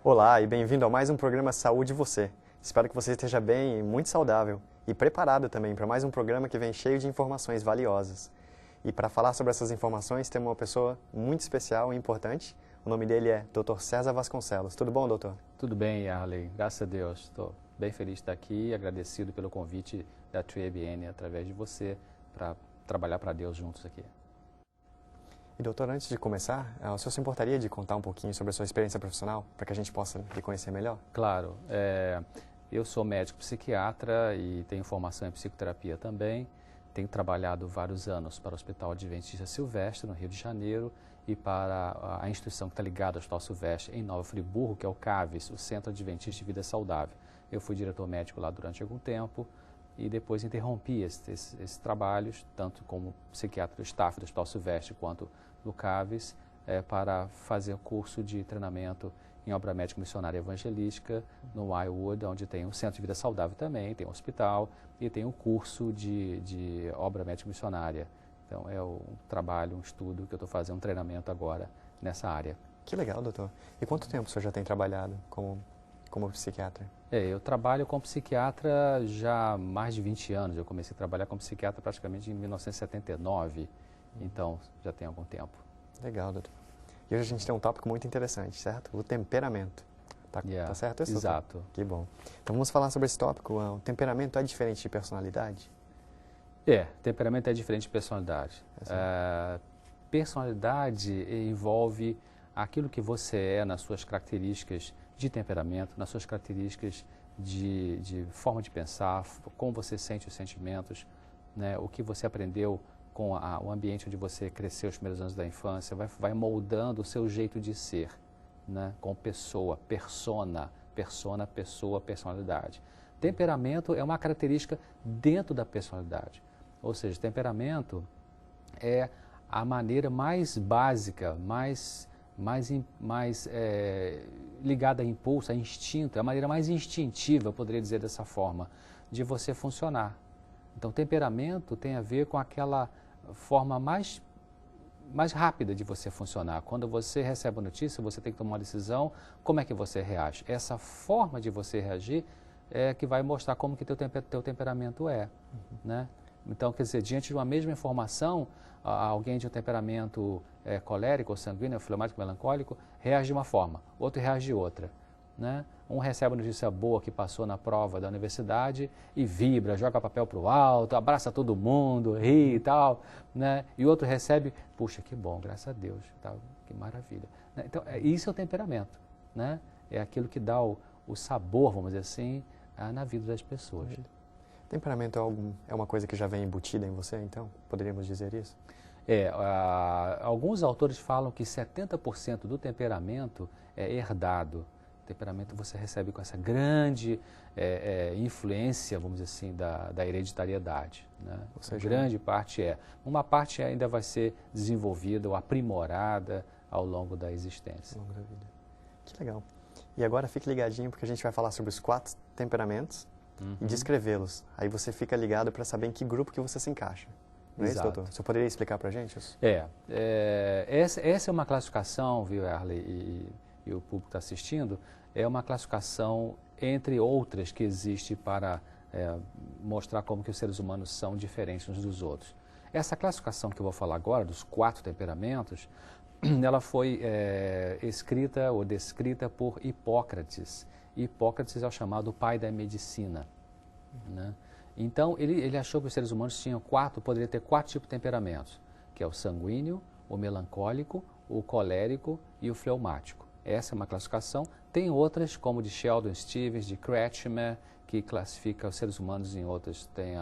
Olá e bem-vindo a mais um programa Saúde Você. Espero que você esteja bem e muito saudável e preparado também para mais um programa que vem cheio de informações valiosas. E para falar sobre essas informações temos uma pessoa muito especial e importante. O nome dele é Dr. César Vasconcelos. Tudo bom, doutor? Tudo bem, Arley. Graças a Deus. Estou bem feliz de estar aqui e agradecido pelo convite da TreeBN através de você para trabalhar para Deus juntos aqui. E doutor, antes de começar, o senhor se importaria de contar um pouquinho sobre a sua experiência profissional para que a gente possa lhe conhecer melhor? Claro. Eu sou médico psiquiatra e tenho formação em psicoterapia também. Tenho trabalhado vários anos para o Hospital Adventista Silvestre, no Rio de Janeiro, e para a instituição que está ligada ao Hospital Silvestre em Nova Friburgo, que é o CAVES, o Centro Adventista de Vida Saudável. Eu fui diretor médico lá durante algum tempo e depois interrompi esses trabalhos, tanto como psiquiatra do staff do Hospital Silvestre quanto do CAVES, para fazer o curso de treinamento em obra médica missionária evangelística no Wildwood, onde tem um centro de vida saudável também, tem um hospital e tem um curso de obra médica missionária. Então é um trabalho, um estudo que eu estou fazendo, um treinamento agora nessa área. Que legal, doutor. E quanto tempo o senhor já tem trabalhado como psiquiatra? Eu trabalho como psiquiatra já há mais de 20 anos. Eu comecei a trabalhar como psiquiatra praticamente em 1979, então já tem algum tempo. Legal, doutor. E hoje a gente tem um tópico muito interessante, certo? O temperamento. Tá certo isso? Exato. Doutor? Que bom. Então vamos falar sobre esse tópico. O temperamento é diferente de personalidade? Temperamento é diferente de personalidade. Personalidade envolve aquilo que você é nas suas características de temperamento, nas suas características de forma de pensar, como você sente os sentimentos, né? O que você aprendeu com o ambiente onde você cresceu os primeiros anos da infância, vai moldando o seu jeito de ser, né? Com pessoa, persona, pessoa, personalidade. Temperamento é uma característica dentro da personalidade. Ou seja, temperamento é a maneira mais básica, mais ligada a impulso, a instinto, é a maneira mais instintiva, eu poderia dizer dessa forma, de você funcionar. Então, temperamento tem a ver com aquela forma mais rápida de você funcionar. Quando você recebe a notícia, você tem que tomar uma decisão, como é que você reage? Essa forma de você reagir é que vai mostrar como que teu temperamento é, né? Então, quer dizer, diante de uma mesma informação, alguém de um temperamento colérico, ou sanguíneo, fleumático, melancólico, reage de uma forma, outro reage de outra, né? Um recebe a notícia boa que passou na prova da universidade e vibra, joga papel para o alto, abraça todo mundo, ri e tal, né? E outro recebe, puxa, que bom, graças a Deus, tá, que maravilha. Então, isso é o temperamento, né? É aquilo que dá o sabor, vamos dizer assim, na vida das pessoas. Temperamento é uma coisa que já vem embutida em você, então? Poderíamos dizer isso? Alguns autores falam que 70% do temperamento é herdado. O temperamento você recebe com essa grande influência, vamos dizer assim, da hereditariedade, né? Ou seja, grande parte uma parte ainda vai ser desenvolvida ou aprimorada ao longo da existência. Ao longo da vida. Que legal. E agora fique ligadinho porque a gente vai falar sobre os 4 temperamentos e descrevê-los. Aí você fica ligado para saber em que grupo que você se encaixa. Não é isso, doutor? Você poderia explicar para a gente isso? Essa é uma classificação, viu, Arley, e o público está assistindo, é uma classificação entre outras que existe para mostrar como que os seres humanos são diferentes uns dos outros. Essa classificação que eu vou falar agora, dos 4 temperamentos, ela foi escrita ou descrita por Hipócrates. Hipócrates é o chamado pai da medicina, né? Então, ele achou que os seres humanos poderiam ter 4 tipos de temperamentos, que é o sanguíneo, o melancólico, o colérico e o fleumático. Essa é uma classificação. Tem outras, como de Sheldon Stevens, de Kretschmer, que classifica os seres humanos em outras. Tem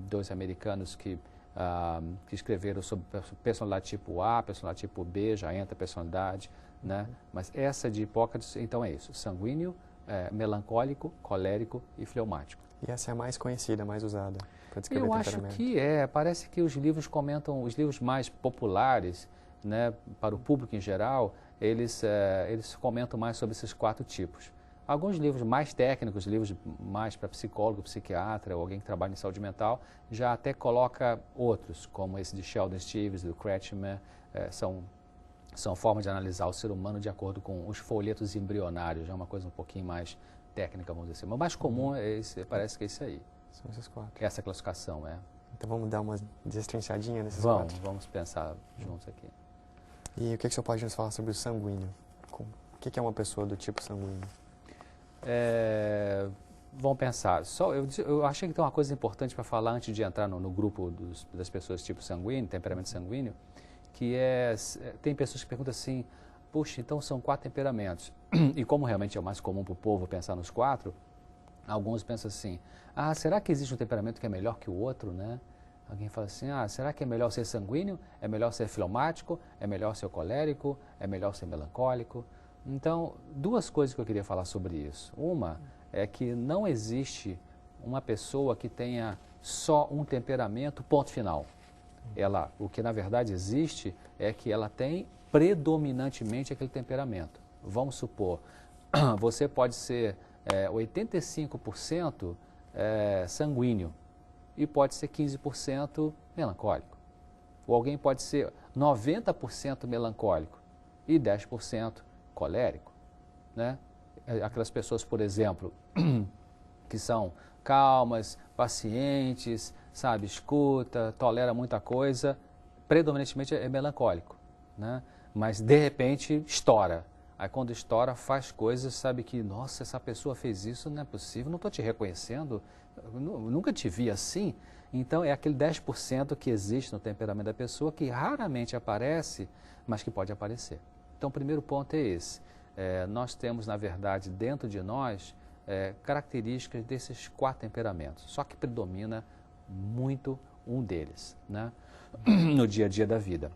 2 americanos que escreveram sobre personalidade tipo A, personalidade tipo B, já entra personalidade, né? Mas essa de Hipócrates, então é isso, sanguíneo, melancólico, colérico e fleumático. E essa é a mais conhecida, mais usada para descrever temperamento. Eu acho que parece que os livros comentam, os livros mais populares, né, para o público em geral, eles comentam mais sobre esses 4 tipos. Alguns livros mais técnicos, livros mais para psicólogo, psiquiatra ou alguém que trabalha em saúde mental, já até coloca outros, como esse de Sheldon Stevens, do Kretschmer, são são formas de analisar o ser humano de acordo com os folhetos embrionários, é uma coisa um pouquinho mais técnica, vamos dizer assim. Mas o mais comum é esse, parece que é esse aí. São esses 4. Essa classificação, é. Então vamos dar uma destrinchadinha nesses 4. Vamos pensar juntos aqui. E o que o senhor pode nos falar sobre o sanguíneo? O que é uma pessoa do tipo sanguíneo? Vamos pensar. Eu achei que tem uma coisa importante para falar antes de entrar no grupo das pessoas tipo sanguíneo, temperamento sanguíneo, que tem pessoas que perguntam assim, puxa, então são 4 temperamentos. E como realmente é o mais comum para o povo pensar nos 4, alguns pensam assim, será que existe um temperamento que é melhor que o outro, né? Alguém fala assim, será que é melhor ser sanguíneo? É melhor ser fleumático? É melhor ser colérico? É melhor ser melancólico? Então, 2 coisas que eu queria falar sobre isso. Uma é que não existe uma pessoa que tenha só um temperamento, ponto final. O que na verdade existe é que ela tem predominantemente aquele temperamento. Vamos supor, você pode ser 85% sanguíneo e pode ser 15% melancólico. Ou alguém pode ser 90% melancólico e 10% colérico, né? Aquelas pessoas, por exemplo, que são calmas, pacientes, sabe, escuta, tolera muita coisa, predominantemente é melancólico, né? Mas de repente estoura. Aí quando estoura faz coisas, sabe que, nossa, essa pessoa fez isso, não é possível, não estou te reconhecendo, nunca te vi assim. Então é aquele 10% que existe no temperamento da pessoa que raramente aparece, mas que pode aparecer. Então o primeiro ponto é esse. Nós temos, na verdade, dentro de nós, características desses 4 temperamentos, só que predomina muito um deles, né? No dia a dia da vida.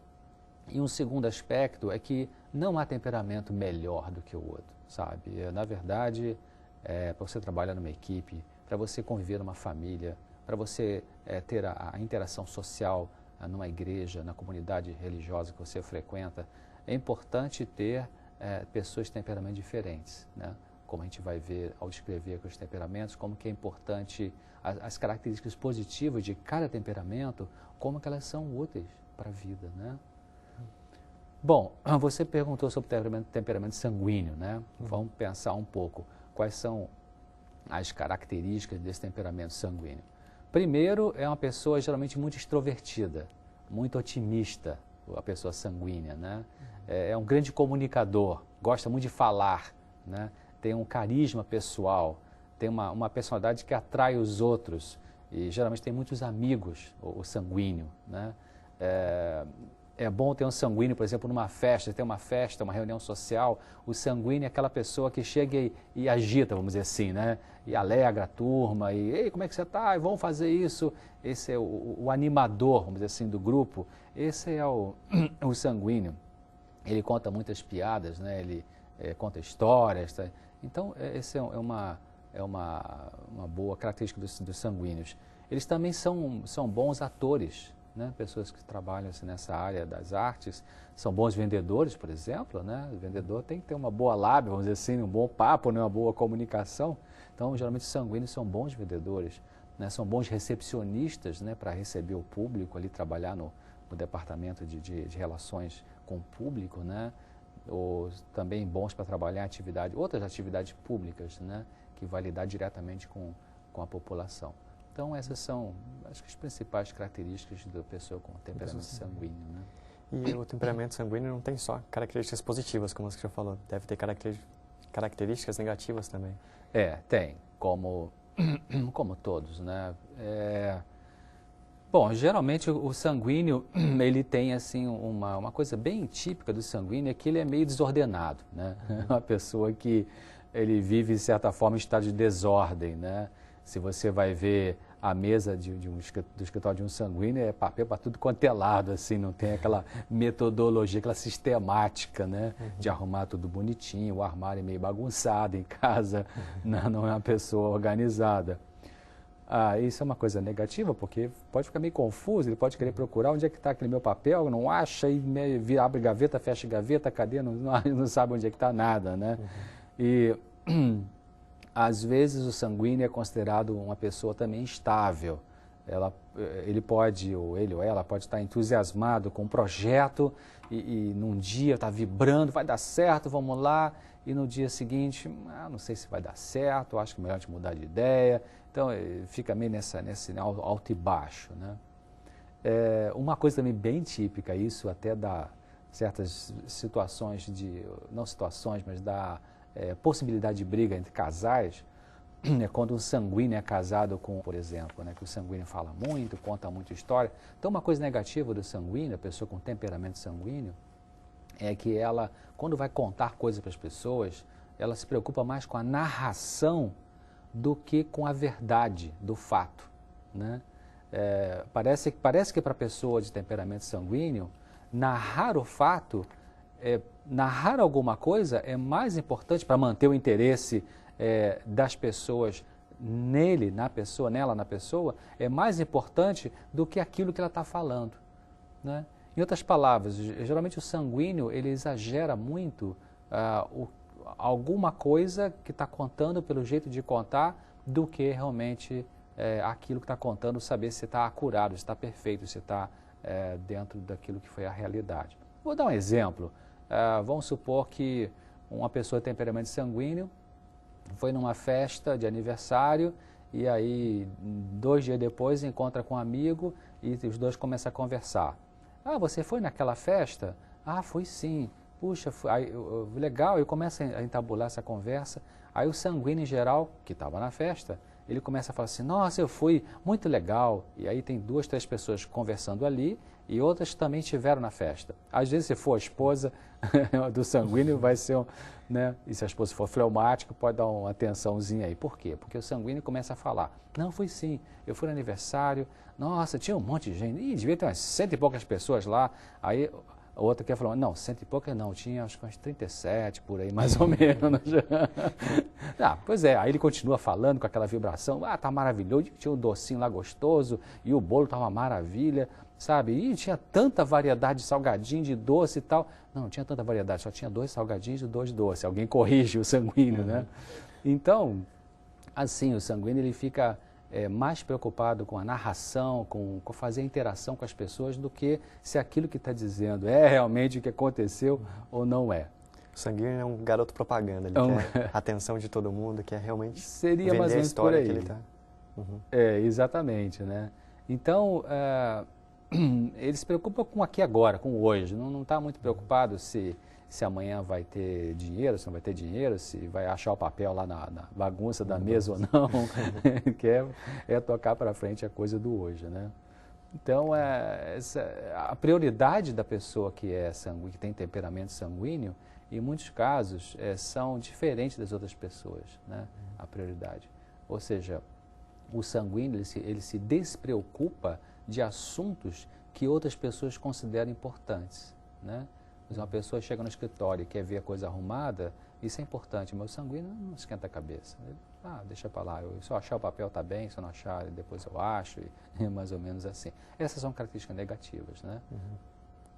E um segundo aspecto é que não há temperamento melhor do que o outro, sabe? Na verdade, para você trabalhar numa equipe, para você conviver numa família, para você ter a interação social numa igreja, na comunidade religiosa que você frequenta, é importante ter pessoas de temperamentos diferentes, né? Como a gente vai ver ao descrever os temperamentos, como que é importante as características positivas de cada temperamento, como que elas são úteis para a vida, né? Bom, você perguntou sobre o temperamento sanguíneo, né? Vamos pensar um pouco quais são as características desse temperamento sanguíneo. Primeiro, é uma pessoa geralmente muito extrovertida, muito otimista, a pessoa sanguínea, né? É um grande comunicador, gosta muito de falar, né? Tem um carisma pessoal, tem uma personalidade que atrai os outros e geralmente tem muitos amigos, o sanguíneo, né? É bom ter um sanguíneo, por exemplo, numa festa, tem uma festa, uma reunião social, o sanguíneo é aquela pessoa que chega e agita, vamos dizer assim, né? E alegra a turma, e ei, como é que você está? Vamos fazer isso. Esse é o animador, vamos dizer assim, do grupo. Esse é o sanguíneo. Ele conta muitas piadas, né? Ele conta histórias. Tá? Então, essa é uma boa característica dos sanguíneos. Eles também são bons atores, né? Pessoas que trabalham assim, nessa área das artes, são bons vendedores, por exemplo, né? O vendedor tem que ter uma boa lábia, vamos dizer assim, um bom papo, né? Uma boa comunicação. Então, geralmente, os sanguíneos são bons vendedores, né? São bons recepcionistas, né? Para receber o público, ali trabalhar no departamento de relações com o público, né? Ou também bons para trabalhar em outras atividades públicas, né? Que vai lidar diretamente com a população. Então, essas são, acho que, as principais características da pessoa com temperamento sanguíneo, né? E o temperamento sanguíneo não tem só características positivas, como você já falou, deve ter características negativas também. Tem, como todos, né? Bom, geralmente o sanguíneo, ele tem assim uma coisa bem típica do sanguíneo, é que ele é meio desordenado, né? Uma pessoa que ele vive, de certa forma, em estado de desordem, né? Se você vai ver a mesa do escritório de um sanguíneo, é papel para tudo quanto é lado, assim, não tem aquela metodologia, aquela sistemática, né? De arrumar tudo bonitinho, o armário é meio bagunçado em casa, não é uma pessoa organizada. Isso é uma coisa negativa, porque pode ficar meio confuso, ele pode querer procurar onde é que está aquele meu papel, não acha, e abre gaveta, fecha gaveta, cadê, não sabe onde é que está nada, né? E às vezes o sanguíneo é considerado uma pessoa também instável, Ele pode, ou ele ou ela pode estar entusiasmado com um projeto e num dia está vibrando, vai dar certo, vamos lá, e no dia seguinte, não sei se vai dar certo, acho que é melhor te mudar de ideia. Então, fica meio nesse alto e baixo, né? Uma coisa também bem típica, isso até dá certas situações não situações, mas dá possibilidade de briga entre casais, é quando um sanguíneo é casado com, por exemplo, né, que o sanguíneo fala muito, conta muita história. Então, uma coisa negativa do sanguíneo, a pessoa com temperamento sanguíneo, é que ela, quando vai contar coisas para as pessoas, ela se preocupa mais com a narração do que com a verdade do fato, né? Parece que para a pessoa de temperamento sanguíneo, narrar o fato, narrar alguma coisa é mais importante para manter o interesse das pessoas nele, na pessoa, nela, na pessoa, é mais importante do que aquilo que ela está falando, né? Em outras palavras, geralmente o sanguíneo, ele exagera muito alguma coisa que está contando pelo jeito de contar do que realmente aquilo que está contando, saber se está acurado, se está perfeito, se está dentro daquilo que foi a realidade. Vou dar um exemplo. Vamos supor que uma pessoa de temperamento sanguíneo foi numa festa de aniversário e aí 2 dias depois encontra com um amigo e os dois começam a conversar. Você foi naquela festa? Fui sim. Puxa, legal. E começa a entabular essa conversa. Aí o sanguíneo em geral, que estava na festa, ele começa a falar assim, nossa, eu fui, muito legal. E aí tem 2, 3 pessoas conversando ali e outras também estiveram na festa. Às vezes, se for a esposa do sanguíneo, vai ser né? E se a esposa for fleumática, pode dar uma tensãozinha aí. Por quê? Porque o sanguíneo começa a falar, não, fui sim, eu fui no aniversário, nossa, tinha um monte de gente, devia ter umas 100 e poucas pessoas lá. Aí a outra quer falar, não, 100 e poucas não, tinha acho que umas 37 por aí, mais ou menos. Pois é, aí ele continua falando com aquela vibração, tá maravilhoso, tinha um docinho lá gostoso, e o bolo tá uma maravilha, sabe? E tinha tanta variedade de salgadinho, de doce e tal. Não tinha tanta variedade, só tinha 2 salgadinhos e 2 doces. Alguém corrige o sanguíneo, né? Então, assim, o sanguíneo ele fica mais preocupado com a narração, com fazer interação com as pessoas do que se aquilo que está dizendo é realmente o que aconteceu ou não é. O sanguíneo é um garoto propaganda, ele quer a atenção de todo mundo, quer realmente seria vender mais ou a menos história por aí. que ele está. Exatamente, né? Então, ele se preocupa com aqui agora, com hoje, não está muito preocupado se amanhã vai ter dinheiro, se não vai ter dinheiro, se vai achar o papel lá na bagunça da mesa ou não. Quer tocar para frente a coisa do hoje, né? Então, a prioridade da pessoa que que tem temperamento sanguíneo, em muitos casos, são diferentes das outras pessoas, né? A prioridade. Ou seja, o sanguíneo ele se despreocupa de assuntos que outras pessoas consideram importantes, né? Mas uma pessoa chega no escritório e quer ver a coisa arrumada, isso é importante, mas o sanguíneo não esquenta a cabeça. Ele, deixa para lá, se eu achar o papel está bem, se eu não achar, depois eu acho, e é mais ou menos assim. Essas são características negativas, né?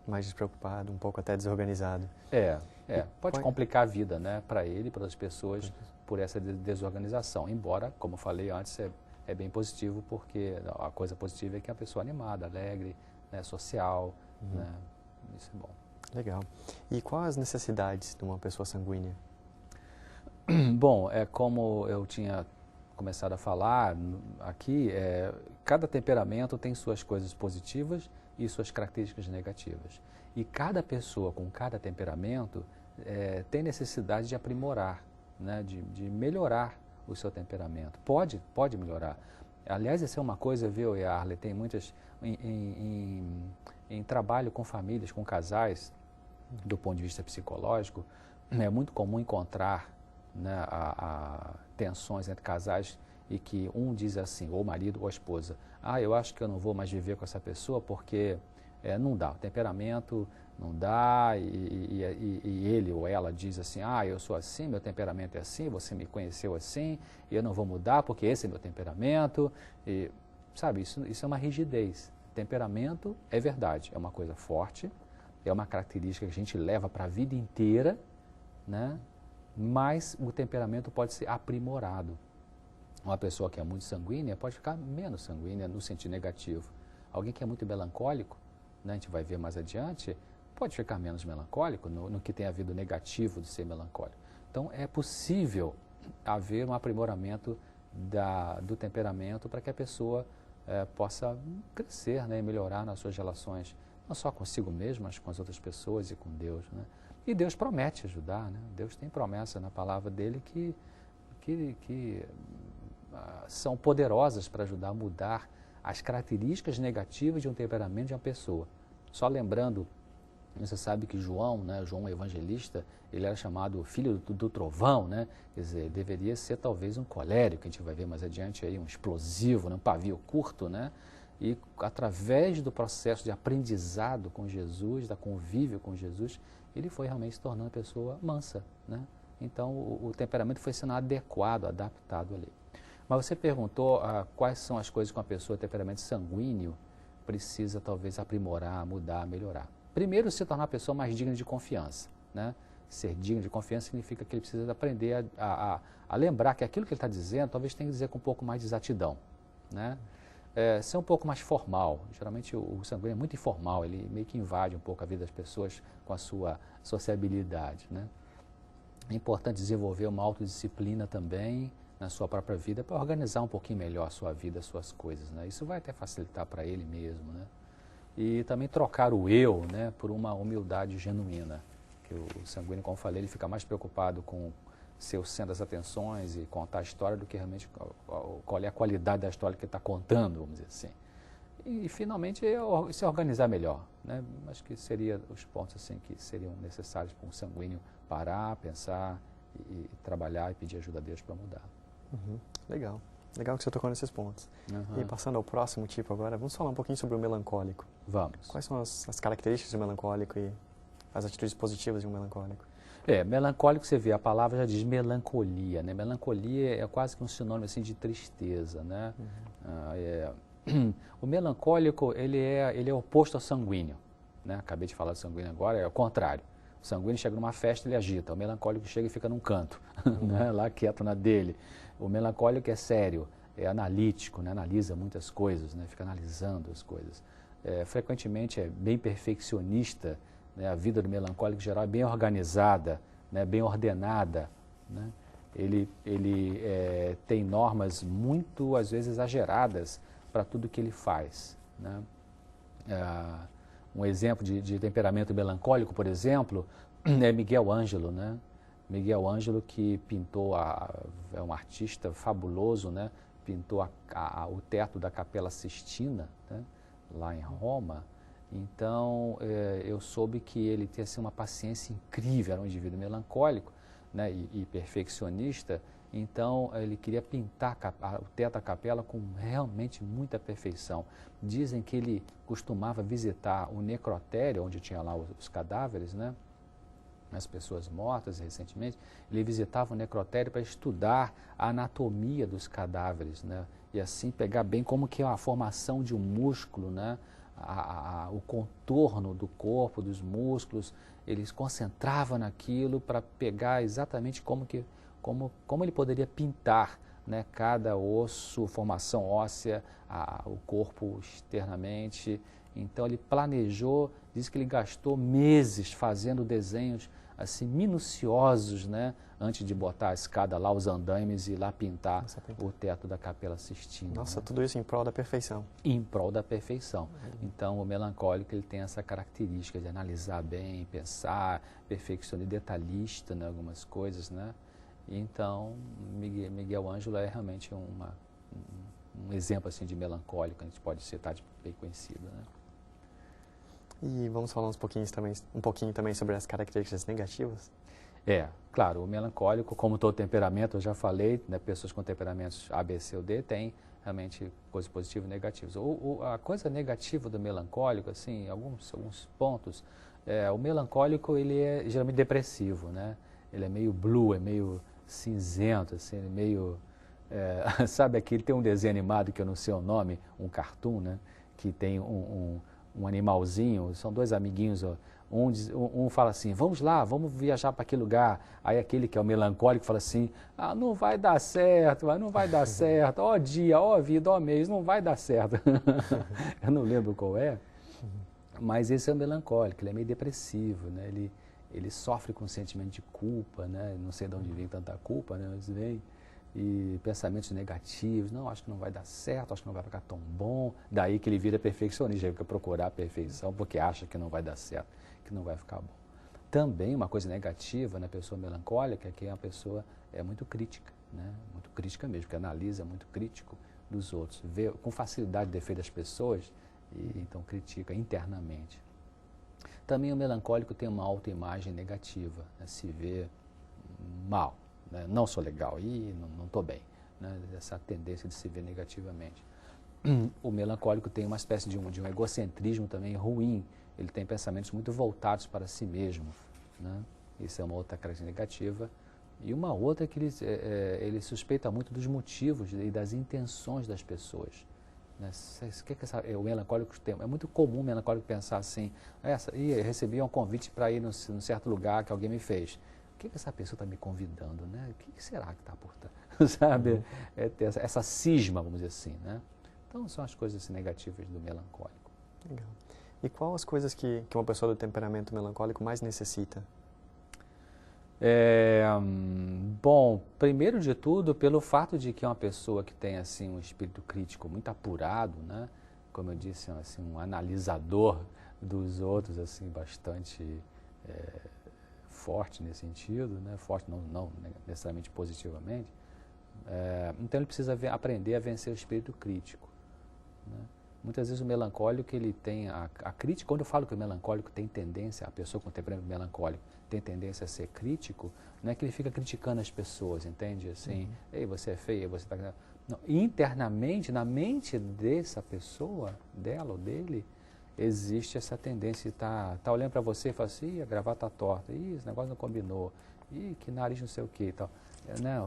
Mais despreocupado, um pouco até desorganizado. Pode complicar a vida, né, para ele e para as pessoas por essa desorganização, embora, como eu falei antes, é bem positivo, porque a coisa positiva é que é uma pessoa animada, alegre, né, social, né? Isso é bom. Legal. E quais as necessidades de uma pessoa sanguínea? Bom, como eu tinha começado a falar aqui, cada temperamento tem suas coisas positivas e suas características negativas. E cada pessoa com cada temperamento tem necessidade de aprimorar, né, de melhorar o seu temperamento. Pode melhorar. Aliás, essa é uma coisa, viu, Yarley, tem muitas, em trabalho com famílias, com casais, do ponto de vista psicológico, é muito comum encontrar, né, tensões entre casais e que um diz assim, ou o marido ou a esposa, eu acho que eu não vou mais viver com essa pessoa porque não dá, o temperamento não dá, e ele ou ela diz assim, eu sou assim, meu temperamento é assim, você me conheceu assim, e eu não vou mudar porque esse é meu temperamento, e, sabe, isso é uma rigidez. Temperamento é verdade, é uma coisa forte, é uma característica que a gente leva para a vida inteira, né? Mas o temperamento pode ser aprimorado. Uma pessoa que é muito sanguínea pode ficar menos sanguínea no sentido negativo. Alguém que é muito melancólico, né, a gente vai ver mais adiante, pode ficar menos melancólico no que tem havido negativo de ser melancólico. Então, é possível haver um aprimoramento do temperamento para que a pessoa possa crescer, né, e melhorar nas suas relações, não só consigo mesmo, mas com as outras pessoas e com Deus, né? E Deus promete ajudar, né? Deus tem promessa na palavra dele que são poderosas para ajudar a mudar as características negativas de um temperamento de uma pessoa. Só lembrando, você sabe que João, né, João Evangelista, ele era chamado filho do trovão, né? Quer dizer, deveria ser talvez um colérico, a gente vai ver mais adiante aí, um explosivo, né, um pavio curto, né? E através do processo de aprendizado com Jesus, da convívio com Jesus, ele foi realmente se tornando uma pessoa mansa, né? Então o temperamento foi sendo adequado, adaptado ali. Mas você perguntou quais são as coisas que uma pessoa de temperamento sanguíneo precisa talvez aprimorar, mudar, melhorar. Primeiro, se tornar uma pessoa mais digna de confiança, né? Ser digno de confiança significa que ele precisa aprender a lembrar que aquilo que ele está dizendo, talvez tenha que dizer com um pouco mais de exatidão, né? Ser um pouco mais formal. Geralmente o sanguíneo é muito informal, ele meio que invade um pouco a vida das pessoas com a sua sociabilidade, né? É importante desenvolver uma autodisciplina também na sua própria vida para organizar um pouquinho melhor a sua vida, as suas coisas, né? Isso vai até facilitar para ele mesmo, né? E também trocar o eu, né, por uma humildade genuína. Que o sanguíneo, como eu falei, ele fica mais preocupado com ser o centro das atenções e contar a história do que realmente qual é a qualidade da história que ele está contando, vamos dizer assim. E finalmente se organizar melhor, né? Acho que seriam os pontos assim que seriam necessários para um sanguíneo parar, pensar e trabalhar e pedir ajuda a Deus para mudar. Uhum. Legal. Legal que você tocou nesses pontos. Uhum. E passando ao próximo tipo agora, vamos falar um pouquinho sobre o melancólico. Vamos. Quais são as características do melancólico e as atitudes positivas de um melancólico? Melancólico, você vê, a palavra já diz melancolia, né? Melancolia é quase que um sinônimo assim de tristeza, né? Uhum. O melancólico, ele é oposto ao sanguíneo, né? Acabei de falar do sanguíneo agora, é o contrário. O sanguíneo chega numa festa, ele agita. O melancólico chega e fica num canto, né? Lá quieto na dele. O melancólico é sério, é analítico, né? Analisa muitas coisas, né? Fica analisando as coisas. Frequentemente é bem perfeccionista, né? A vida do melancólico em geral é bem organizada, né? Bem ordenada, né? Ele tem normas muito, às vezes, exageradas para tudo que ele faz, né? Um exemplo de temperamento melancólico, por exemplo, é Miguel Ângelo, né? Miguel Ângelo, que pintou, é um artista fabuloso, né? Pintou o teto da Capela Sistina, né? Lá em Roma. Então, eu soube que ele tinha assim, uma paciência incrível, era um indivíduo melancólico, né? E perfeccionista. Então, ele queria pintar o teto da capela com realmente muita perfeição. Dizem que ele costumava visitar o necrotério, onde tinha lá os cadáveres, né? As pessoas mortas recentemente. Ele visitava o necrotério para estudar a anatomia dos cadáveres, né? E assim pegar bem como que é a formação de um músculo, né? O contorno do corpo, dos músculos. Ele se concentrava naquilo para pegar exatamente como ele poderia pintar, né, cada osso, formação óssea, o corpo externamente. Então ele planejou, diz que ele gastou meses fazendo desenhos assim minuciosos, né, antes de botar a escada lá, os andaimes e lá pintar o teto da Capela Sistina. Nossa, né? tudo isso em prol da perfeição. Em prol da perfeição. Então, o melancólico ele tem essa característica de analisar bem, pensar, perfeccionista, detalhista, né, algumas coisas, né? Então, Miguel Ângelo é realmente um exemplo assim, de melancólico, a gente pode citar de bem conhecido, né? E vamos falar um pouquinho também sobre as características negativas? Claro, o melancólico, como todo temperamento, eu já falei, né, pessoas com temperamentos A, B, C ou D têm realmente coisas positivas e negativas. A coisa negativa do melancólico, assim, alguns pontos, o melancólico ele é geralmente depressivo, né? Ele é meio blue, é meio cinzento, assim, ele é meio... sabe aquele, tem um desenho animado que eu não sei o nome, um cartoon, né? Que tem um animalzinho, são dois amiguinhos, Um fala assim, vamos lá, vamos viajar para aquele lugar. Aí aquele que é o melancólico fala assim, ah, não vai dar certo, não vai dar certo. Ó dia, ó vida, ó mês, não vai dar certo. Eu não lembro qual é, mas esse é o melancólico, ele é meio depressivo, né? Ele sofre com um sentimento de culpa, né? Não sei de onde vem tanta culpa, né? Mas vem. E pensamentos negativos, não, acho que não vai dar certo, acho que não vai ficar tão bom. Daí que ele vira perfeccionista, ele fica procurar a perfeição porque acha que não vai dar certo, que não vai ficar bom. Também uma coisa negativa na pessoa melancólica é que a pessoa é muito crítica, né? Muito crítica mesmo, que analisa muito crítico dos outros, vê com facilidade o defeito das pessoas e então critica internamente. Também o melancólico tem uma autoimagem negativa, né? Se vê mal. Né? Não sou legal, não estou bem. Né? Essa tendência de se ver negativamente. O melancólico tem uma espécie de um egocentrismo também ruim. Ele tem pensamentos muito voltados para si mesmo. Né? Isso é uma outra característica negativa. E uma outra é que ele suspeita muito dos motivos e das intenções das pessoas. Né? O melancólico tem, é muito comum o melancólico pensar assim, eu recebi um convite para ir num certo lugar que alguém me fez. O que essa pessoa está me convidando, né? O que será que está por trás, sabe? Essa cisma, vamos dizer assim, né? Então, são as coisas assim, negativas do melancólico. Legal. E quais as coisas que uma pessoa do temperamento melancólico mais necessita? Bom, primeiro de tudo, pelo fato de que é uma pessoa que tem assim, um espírito crítico muito apurado, né? Como eu disse, assim, um analisador dos outros, assim, bastante... forte nesse sentido, né? Forte não necessariamente positivamente, então ele precisa aprender a vencer o espírito crítico. Né? Muitas vezes o melancólico ele tem a crítica, quando eu falo que o melancólico tem tendência, a pessoa com temperamento melancólico tem tendência a ser crítico, não é que ele fica criticando as pessoas, entende? Assim, ei, você é feia, você está... Não, internamente, na mente dessa pessoa, dela ou dele, existe essa tendência de tá olhando para você e fala assim, a gravata está torta, esse negócio não combinou, que nariz não sei o que e tal, né?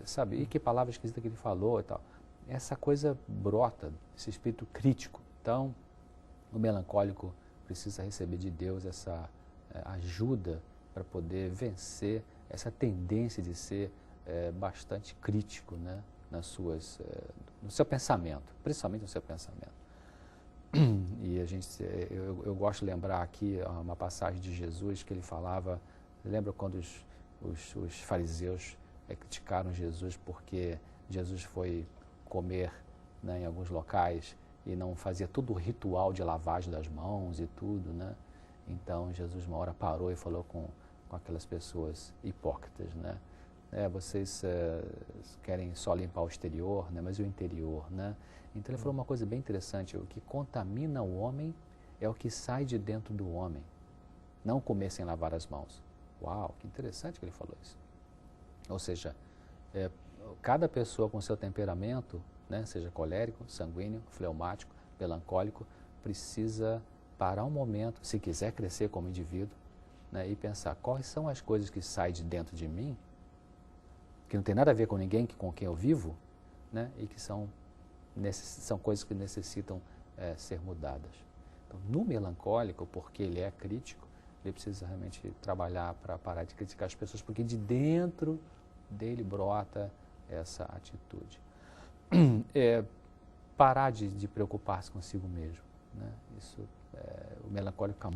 Sabe, que palavra esquisita que ele falou e tal. Essa coisa brota, esse espírito crítico. Então, o melancólico precisa receber de Deus essa ajuda para poder vencer essa tendência de ser bastante crítico, né? No seu pensamento, principalmente no seu pensamento. E eu gosto de lembrar aqui uma passagem de Jesus que ele falava, lembra quando os fariseus criticaram Jesus porque Jesus foi comer, né, em alguns locais e não fazia todo o ritual de lavagem das mãos e tudo, né? Então Jesus uma hora parou e falou com aquelas pessoas hipócritas, né? Vocês querem só limpar o exterior, né? Mas e o interior, né? Então ele falou uma coisa bem interessante, o que contamina o homem é o que sai de dentro do homem, não comer sem lavar as mãos. Uau, que interessante que ele falou isso. Ou seja, cada pessoa com seu temperamento, né, seja colérico, sanguíneo, fleumático, melancólico, precisa parar um momento, se quiser crescer como indivíduo, né, e pensar quais são as coisas que saem de dentro de mim, que não tem nada a ver com ninguém com quem eu vivo, né, e que são coisas que necessitam ser mudadas. Então, no melancólico, porque ele é crítico, ele precisa realmente trabalhar para parar de criticar as pessoas, porque de dentro dele brota essa atitude. Parar de preocupar-se consigo mesmo, né? Isso, o melancólico fica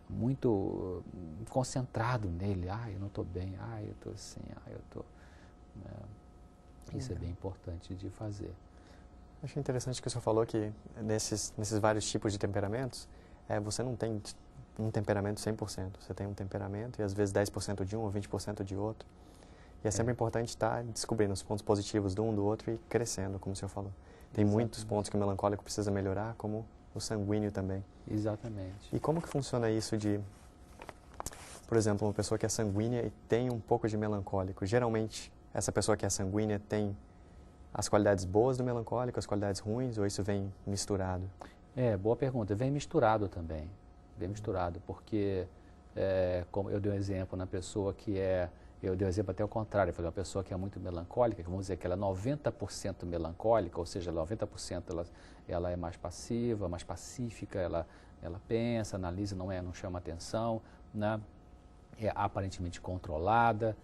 muito concentrado nele. Eu não estou bem, eu estou assim, eu estou... Isso é bem importante de fazer. Achei interessante que o senhor falou que nesses vários tipos de temperamentos, você não tem um temperamento 100%. Você tem um temperamento e às vezes 10% de um ou 20% de outro. E é sempre importante estar descobrindo os pontos positivos de um do outro e crescendo, como o senhor falou. Tem muitos pontos que o melancólico precisa melhorar, como o sanguíneo também. Exatamente. E como que funciona isso de, por exemplo, uma pessoa que é sanguínea e tem um pouco de melancólico? Geralmente, essa pessoa que é sanguínea tem as qualidades boas do melancólico, as qualidades ruins, ou isso vem misturado? Boa pergunta. Vem misturado também. Vem misturado, porque, como eu dei um exemplo na pessoa que é Eu dei o exemplo até o contrário, eu falei uma pessoa que é muito melancólica, que vamos dizer que ela é 90% melancólica, ou seja, 90% ela é mais passiva, mais pacífica, ela pensa, analisa, não chama atenção, né? É aparentemente controlada,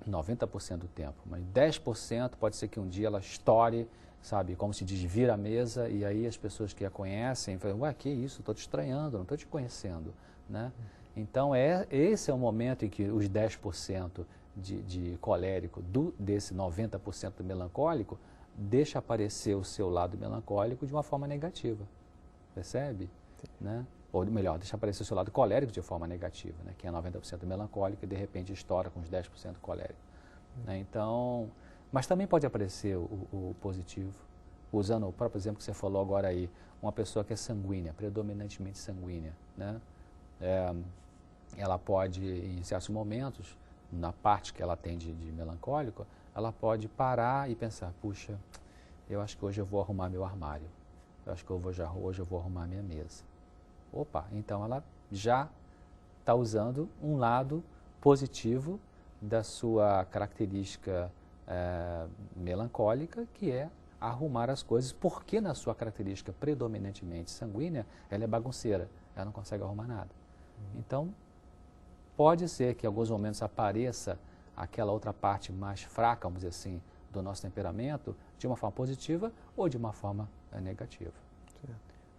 90% do tempo, mas 10% pode ser que um dia ela estoure, sabe, como se diz, vira a mesa, e aí as pessoas que a conhecem falam, ué, que isso, estou te estranhando, não estou te conhecendo, né? Então, esse é o momento em que os 10% de colérico desse 90% melancólico deixa aparecer o seu lado melancólico de uma forma negativa, percebe? Né? Ou melhor, deixa aparecer o seu lado colérico de forma negativa, né? Que é 90% melancólico e de repente estoura com os 10% colérico. Né? Então, mas também pode aparecer o positivo, usando o próprio exemplo que você falou agora aí, uma pessoa que é sanguínea, predominantemente sanguínea, né? Ela pode, em certos momentos, na parte que ela tem de melancólico, ela pode parar e pensar, puxa, eu acho que hoje eu vou arrumar meu armário, eu acho que hoje eu vou arrumar minha mesa. Opa, então ela já está usando um lado positivo da sua característica melancólica, que é arrumar as coisas, porque na sua característica predominantemente sanguínea, ela é bagunceira, ela não consegue arrumar nada. Então, pode ser que em alguns momentos apareça aquela outra parte mais fraca, vamos dizer assim, do nosso temperamento, de uma forma positiva ou de uma forma negativa.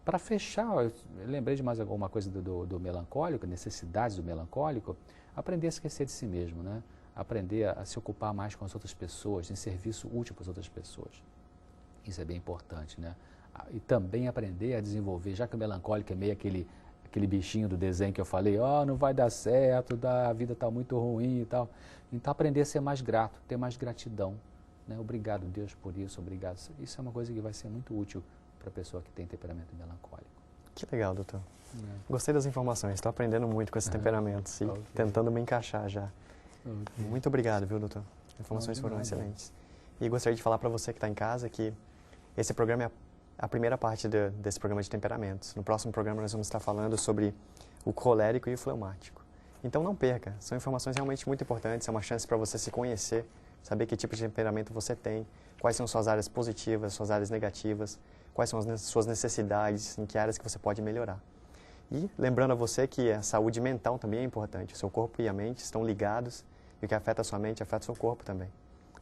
Para fechar, eu lembrei de mais alguma coisa do melancólico, necessidades do melancólico, aprender a esquecer de si mesmo, né? Aprender a se ocupar mais com as outras pessoas, em serviço útil para as outras pessoas. Isso é bem importante, né? E também aprender a desenvolver, já que o melancólico é meio aquele bichinho do desenho que eu falei, não vai dar certo, a vida está muito ruim e tal. Então, aprender a ser mais grato, ter mais gratidão. Né? Obrigado, Deus, por isso, obrigado. Isso é uma coisa que vai ser muito útil para a pessoa que tem temperamento melancólico. Que legal, doutor. Gostei das informações, estou aprendendo muito com esses temperamentos e tentando me encaixar já. Muito obrigado, viu, doutor? As informações foram excelentes. E gostaria de falar para você que está em casa que esse programa é a primeira parte desse programa de temperamentos. No próximo programa nós vamos estar falando sobre o colérico e o fleumático. Então não perca, são informações realmente muito importantes, é uma chance para você se conhecer, saber que tipo de temperamento você tem, quais são suas áreas positivas, suas áreas negativas, quais são as suas necessidades, em que áreas que você pode melhorar. E lembrando a você que a saúde mental também é importante, o seu corpo e a mente estão ligados e o que afeta a sua mente afeta o seu corpo também.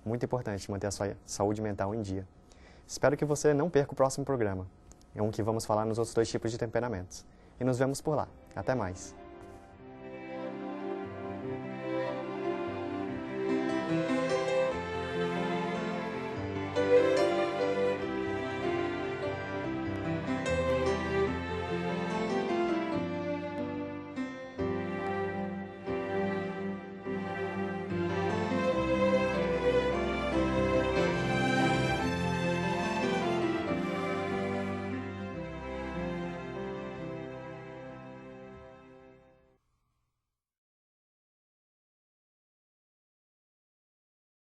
Muito importante manter a sua saúde mental em dia. Espero que você não perca o próximo programa, é um que vamos falar nos outros 2 tipos de temperamentos. E nos vemos por lá. Até mais!